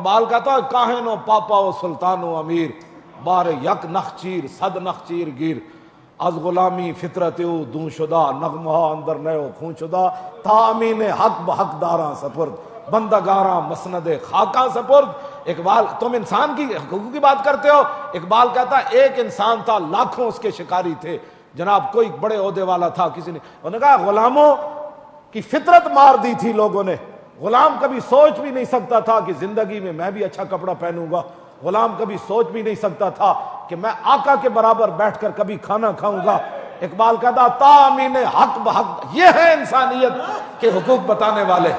اقبال کہتا ہے کاہن و پاپا و سلطان و امیر، بار یک نخچیر صد نخچیر گیر، از غلامی فطرت او دوں شدہ، نغمہ اندر نیو خون شدہ، تا امین حق بحق داراں سپرد، بندگاراں مسند خاکاں سپرد۔ اقبال تم انسان کی حقوق کی بات کرتے ہو، اقبال کہتا ہے ایک انسان تھا، لاکھوں اس کے شکاری تھے جناب، کوئی بڑے عہدے والا تھا، کسی نے انہوں نے کہا غلاموں کی فطرت مار دی تھی لوگوں نے، غلام کبھی سوچ بھی نہیں سکتا تھا کہ زندگی میں بھی اچھا کپڑا پہنوں گا، غلام کبھی سوچ بھی نہیں سکتا تھا کہ میں آقا کے برابر بیٹھ کر کبھی کھانا کھاؤں گا۔ اقبال کہتا تا امین حق بحق، یہ ہے انسانیت کے حقوق بتانے والے۔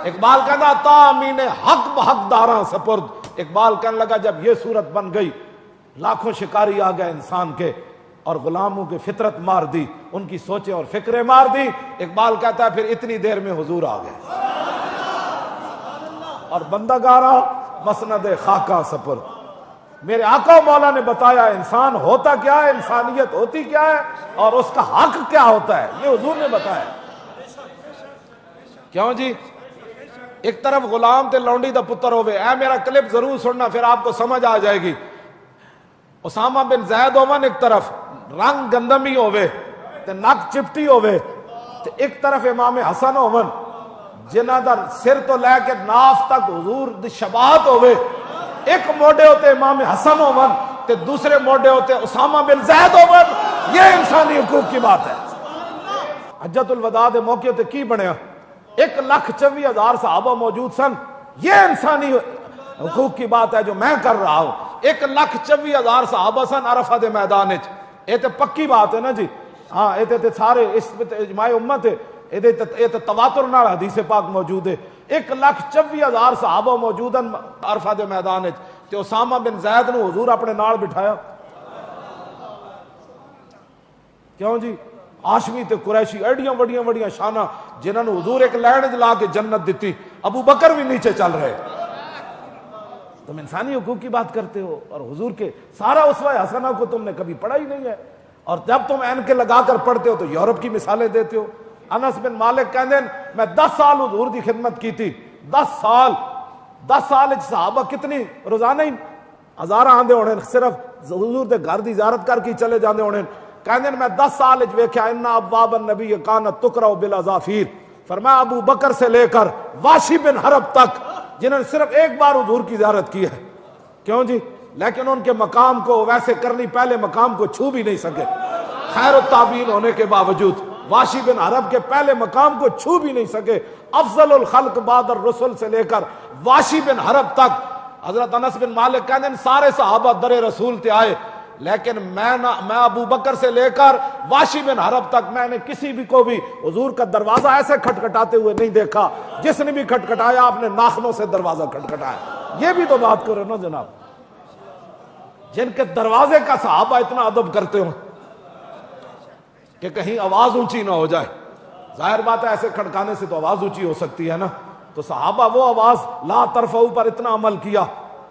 اقبال کہتا تا امین حق بحق داراں سپرد۔ اقبال کہنے لگا جب یہ صورت بن گئی، لاکھوں شکاری آ گئے انسان کے اور غلاموں کی فطرت مار دی، ان کی سوچیں اور فکریں مار دی، اقبال کہتا ہے پھر اتنی دیر میں حضور آ گئے اور بندگارا مسند خاکہ سپرد۔ میرے آقا و مولا نے بتایا انسان ہوتا کیا ہے، انسانیت ہوتی کیا ہے اور اس کا حق کیا ہوتا ہے، یہ حضور نے بتایا۔ کیوں جی؟ ایک طرف غلام تے لونڈی دا پتر ہوئے، اے میرا کلپ ضرور سننا پھر آپ کو سمجھ آ جائے گی۔ اسامہ بن زید ہوون ایک طرف، رنگ گندمی ہوئے تے نک چپٹی ہوئے، تے ایک طرف امام حسن ہوون جنہ دا سر تو لے کے ناف تک حضور دی شباہت ہوئے، ایک موڈے ہوتے امام حسن ہوون تے دوسرے موڈے ہوتے اسامہ بن زید ہوون۔ یہ انسانی حقوق کی بات ہے۔ حجۃ الوداع دے موقع تے کی بنیا؟ 1,24,000 صحابہ موجود سن، یہ انسانی حقوق کی بات ہے جو میں کر رہا ہوں۔ 1,24,000 صحابہ سن عرفہ دے میدان وچ، یہ تے پکی بات ہے نا جی، ہاں یہ تے سارے اس اجماع امت ہے، یہ تے تواتر نال حدیث پاک موجود ہے۔ 1,24,000 صحابہ موجود ہیں عرفہ دے میدان وچ، تے اسامہ بن زید نو حضور اپنے نال بٹھایا۔ کیوں جی؟ ہاشمی تے قریشی ایڈیاں وڈیاں شانہ جنہاں نو حضور ایک لین جلا کے جنت دیتی، ابو بکر بھی نیچے چل رہے۔ تم انسانی حقوق کی بات کرتے ہو اور حضور کے سارا اسوہ حسنہ کو تم نے کبھی پڑھا ہی نہیں ہے، اور جب تم این کے لگا کر پڑھتے ہو تو یورپ کی مثالیں دیتے ہو۔ انس بن مالک کہتے ہیں میں 10 سال حضور دی خدمت کی تھی، 10 سال صحابہ کتنی روزانہ ہی ہزاراں آندے ہونے، صرف حضور دے گھر دی زیارت کر کے چلے جاندے ہونے۔ کہتے ہیں میں 10 سال ویکھیا ان ابواب النبی کانت تقرأ بالاظافیر، فرمایا ابو بکر سے لے کر واشی بن حرب تک جنہوں نے صرف ایک بار حضور کی زیارت کی ہے۔ کیوں جی؟ لیکن ان کے مقام کو ویسے کرنی، پہلے مقام کو چھو بھی نہیں سکے، خیر التابعین ہونے کے باوجود واشی بن عرب کے پہلے مقام کو چھو بھی نہیں سکے۔ افضل الخلق بعد الرسل سے لے کر واشی بن عرب تک، حضرت انس بن مالک کہتے ہیں سارے صحابہ در رسول تے آئے، لیکن میں ابو بکر سے لے کر واشی بن عرب تک میں نے کسی بھی کو بھی حضور کا دروازہ ایسے کھٹکھٹاتے ہوئے نہیں دیکھا، جس نے بھی کھٹکھٹایا آپ نے ناخنوں سے دروازہ کھٹکھٹایا۔ یہ بھی تو بات کرو نا جناب، جن کے دروازے کا صحابہ اتنا ادب کرتے ہوں کہ کہیں آواز اونچی نہ ہو جائے۔ ظاہر بات ہے ایسے کھڑکانے سے تو آواز اونچی ہو سکتی ہے نا، تو صحابہ وہ آواز لا ترفعوا پر اتنا عمل کیا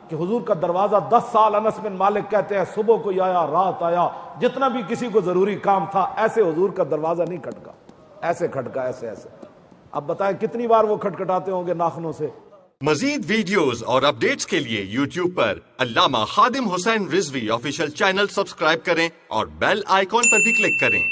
کہ حضور کا دروازہ 10 سال، انس بن مالک کہتے ہیں صبح کو آیا رات آیا، جتنا بھی کسی کو ضروری کام تھا ایسے حضور کا دروازہ نہیں کھٹکا، ایسے کھٹکا، ایسے۔ اب بتائیں کتنی بار وہ کھٹکھٹاتے ہوں گے ناخنوں سے۔ مزید ویڈیوز اور اپڈیٹس کے لیے یوٹیوب پر علامہ Khadim Hussain Rizvi official channel subscribe کریں اور بیل آئیکن پر بھی کلک کریں۔